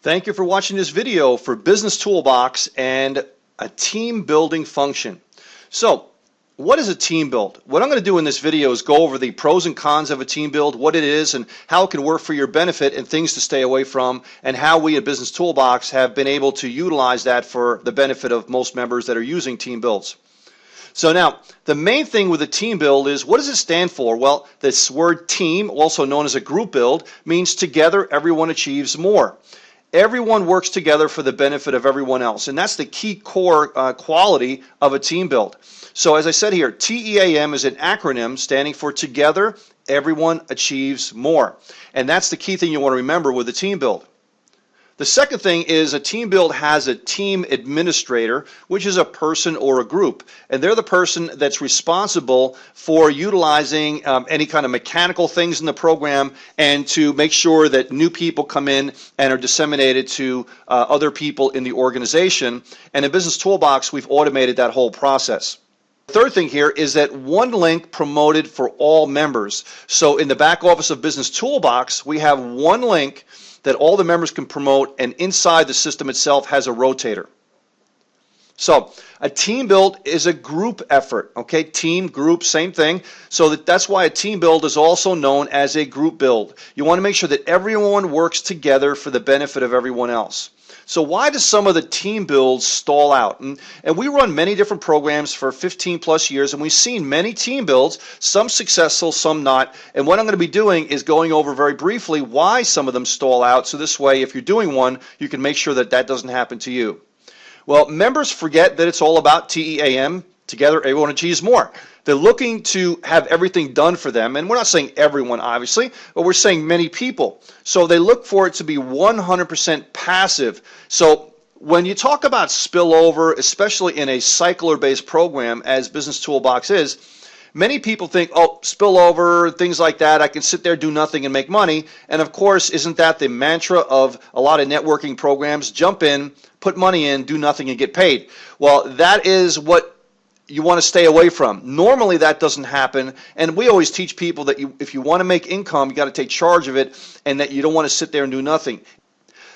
Thank you for watching this video for Business Toolbox and a team building function. So, what is a team build? What I'm going to do in this video is go over the pros and cons of a team build, what it is and how it can work for your benefit and things to stay away from, and how we at Business Toolbox have been able to utilize that for the benefit of most members that are using team builds. So now, the main thing with a team build is, what does it stand for? Well, this word team, also known as a group build, means together everyone achieves more. Everyone works together for the benefit of everyone else, and that's the key core quality of a team build. So as I said here, TEAM is an acronym standing for Together Everyone Achieves More, and that's the key thing you want to remember with a team build. The second thing is a team build has a team administrator, which is a person or a group, and they're the person that's responsible for utilizing any kind of mechanical things in the program and to make sure that new people come in and are disseminated to other people in the organization. And in Business Toolbox, we've automated that whole process. The third thing here is that one link promoted for all members. So in the back office of Business Toolbox, we have one link that all the members can promote, and inside the system itself has a rotator. So a team build is a group effort, okay? Team, group, same thing. So that's why a team build is also known as a group build. You want to make sure that everyone works together for the benefit of everyone else. So why do some of the team builds stall out? And we run many different programs for 15 plus years, and we've seen many team builds, some successful, some not. And what I'm going to be doing is going over very briefly why some of them stall out, so this way if you're doing one, you can make sure that that doesn't happen to you. Well, members forget that it's all about TEAM, together everyone achieves more. They're looking to have everything done for them, and we're not saying everyone, obviously, but we're saying many people. So they look for it to be 100% passive. So when you talk about spillover, especially in a cycler-based program, as Business Toolbox is, many people think, oh, spillover, things like that, I can sit there, do nothing, and make money. And of course, isn't that the mantra of a lot of networking programs? Jump in, put money in, do nothing, and get paid. Well, that is what you want to stay away from. Normally that doesn't happen, and we always teach people that if you want to make income, you got to take charge of it, and that you don't want to sit there and do nothing.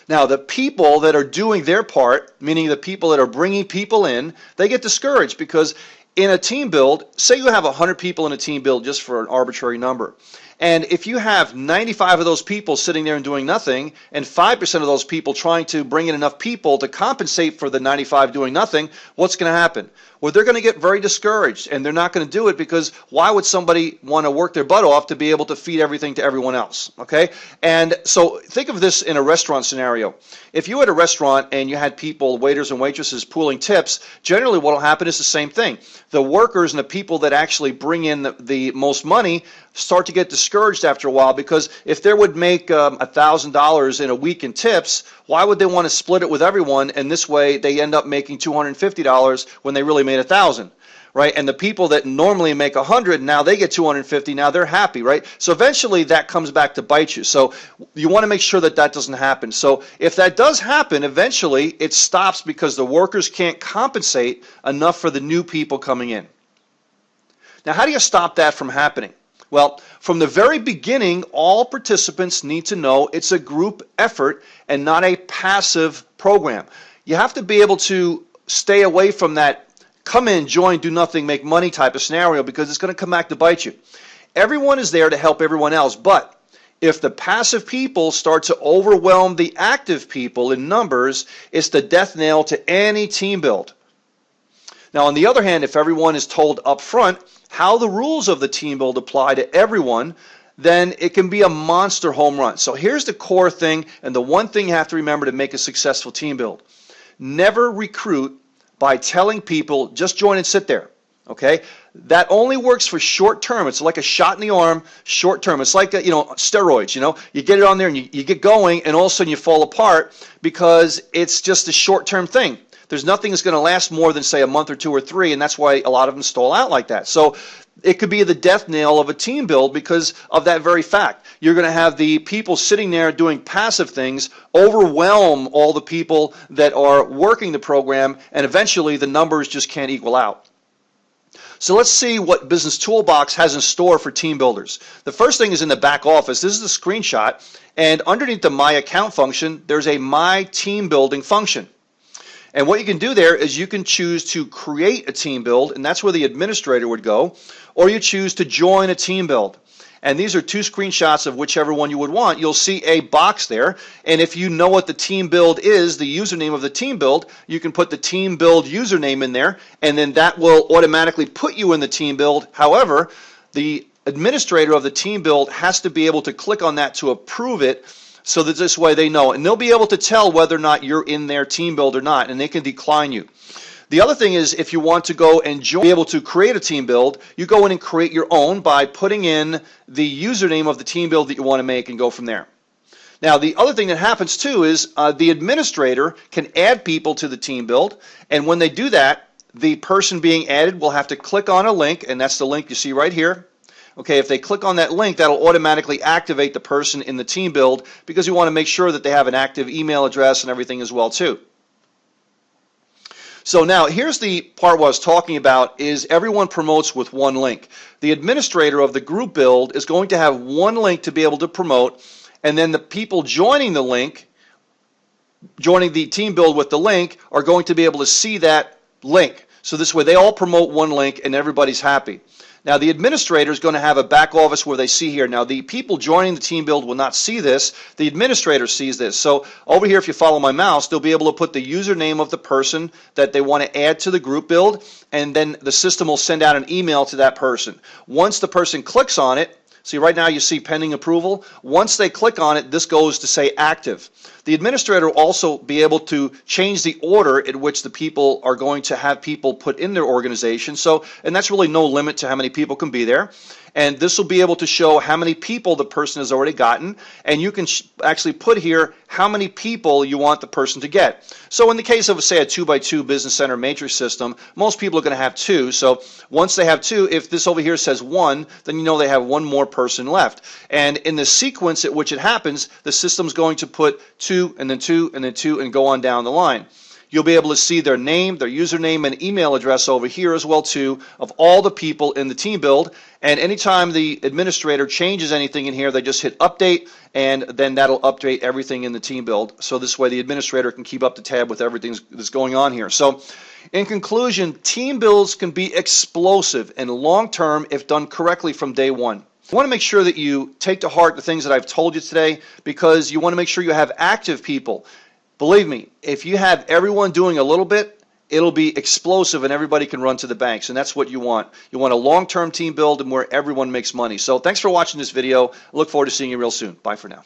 Now, the people that are doing their part, meaning the people that are bringing people in, they get discouraged because in a team build, say you have 100 people in a team build, just for an arbitrary number, and if you have 95 of those people sitting there and doing nothing, and 5% of those people trying to bring in enough people to compensate for the 95 doing nothing, what's going to happen? Well, they're going to get very discouraged, and they're not going to do it because why would somebody want to work their butt off to be able to feed everything to everyone else, okay? And so think of this in a restaurant scenario. If you had a restaurant and you had people, waiters and waitresses, pooling tips, generally what will happen is the same thing. The workers and the people that actually bring in the most money start to get discouraged after a while, because if they would make $1,000 in a week in tips, why would they want to split it with everyone? And this way they end up making $250 when they really made $1,000, right? And the people that normally make $100, now they get $250, now they're happy, right? So eventually that comes back to bite you. So you want to make sure that that doesn't happen. So if that does happen, eventually it stops because the workers can't compensate enough for the new people coming in. Now, how do you stop that from happening? Well, from the very beginning, all participants need to know it's a group effort and not a passive program. You have to be able to stay away from that come in, join, do nothing, make money type of scenario, because it's going to come back to bite you. Everyone is there to help everyone else, but if the passive people start to overwhelm the active people in numbers, it's the death knell to any team build. Now, on the other hand, if everyone is told up front how the rules of the team build apply to everyone, then it can be a monster home run. So here's the core thing, and the one thing you have to remember to make a successful team build. Never recruit by telling people, just join and sit there, okay? That only works for short term. It's like a shot in the arm, short term. It's like, steroids, You get it on there and you get going, and all of a sudden you fall apart because it's just a short term thing. There's nothing that's going to last more than, say, a month or two or three, and that's why a lot of them stall out like that. So it could be the death knell of a team build because of that very fact. You're going to have the people sitting there doing passive things overwhelm all the people that are working the program, and eventually the numbers just can't equal out. So let's see what Business Toolbox has in store for team builders. The first thing is in the back office. This is a screenshot, and underneath the My Account function, there's a My Team Building function. And what you can do there is you can choose to create a team build, and that's where the administrator would go, or you choose to join a team build. And these are two screenshots of whichever one you would want. You'll see a box there, and if you know what the team build is, the username of the team build, you can put the team build username in there, and then that will automatically put you in the team build. However, the administrator of the team build has to be able to click on that to approve it, so that this way they know, and they'll be able to tell whether or not you're in their team build or not, and they can decline you. The other thing is, if you want to go and be able to create a team build, you go in and create your own by putting in the username of the team build that you want to make and go from there. Now, the other thing that happens too is the administrator can add people to the team build, and when they do that, the person being added will have to click on a link, and that's the link you see right here. Okay, if they click on that link, that'll automatically activate the person in the team build, because we want to make sure that they have an active email address and everything as well too. So now here's the part what I was talking about, is everyone promotes with one link. The administrator of the group build is going to have one link to be able to promote, and then the people joining the link, joining the team build with the link, are going to be able to see that link. So this way they all promote one link and everybody's happy. Now the administrator is going to have a back office where they see here. Now the people joining the team build will not see this. The administrator sees this. So over here, if you follow my mouse, they'll be able to put the username of the person that they want to add to the group build, and then the system will send out an email to that person. Once the person clicks on it, see right now you see pending approval. Once they click on it, this goes to say active. The administrator will also be able to change the order in which the people are going to have people put in their organization. So, and that's really no limit to how many people can be there. And this will be able to show how many people the person has already gotten, and you can actually put here how many people you want the person to get. So in the case of, say, a 2x2 business center matrix system, most people are going to have 2. So once they have 2, if this over here says 1, then you know they have 1 more person left. And in the sequence at which it happens, the system's going to put 2 and then 2 and then 2 and go on down the line. You'll be able to see their name, their username, and email address over here as well too, of all the people in the team build. And anytime the administrator changes anything in here, they just hit update, and then that'll update everything in the team build. So this way the administrator can keep up to tab with everything that's going on here. So in conclusion, team builds can be explosive and long-term if done correctly from day one. You want to make sure that you take to heart the things that I've told you today, because you want to make sure you have active people. Believe me, if you have everyone doing a little bit, it'll be explosive and everybody can run to the banks, and that's what you want. You want a long-term team build and where everyone makes money. So thanks for watching this video. I look forward to seeing you real soon. Bye for now.